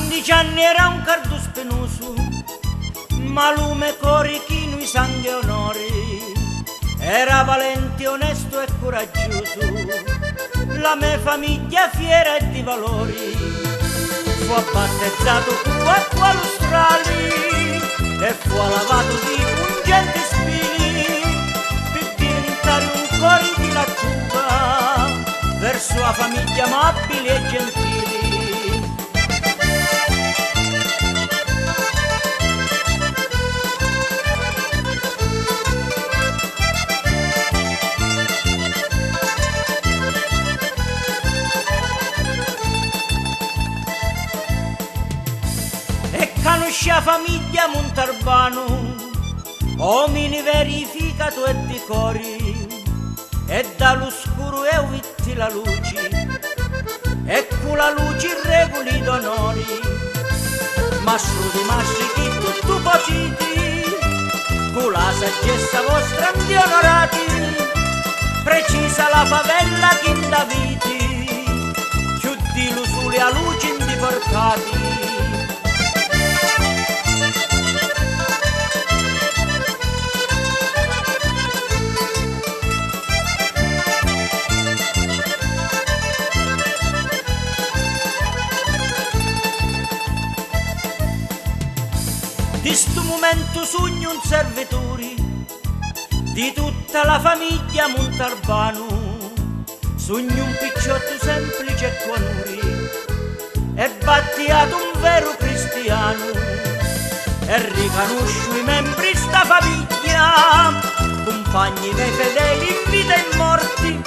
15 anni era un cardo spenoso, malume, corichino, i sangue e onori. Era valente, onesto e coraggioso, la mia famiglia fiera e di valori. Fu abbattezzato cu a lustrali e fu lavato di pungenti spini per diventare un cuore di lattuga verso la famiglia amabili e gentili. Conosce la famiglia Montarbano, uomini verificato e di cori, e dall'oscuro e uvitti la luce, e con la luce regoli d'onori, ma su rimasti chi tutto potiti, con la saggezza vostra di onorati, precisa la favella che da viti, più di l'usuli a luce indiportati. Di sto momento sogno un servitore di tutta la famiglia Montarbano, sogno un picciotto semplice e quanuri e battiato un vero cristiano e riconosco i membri sta famiglia, compagni dei fedeli in vita e morti.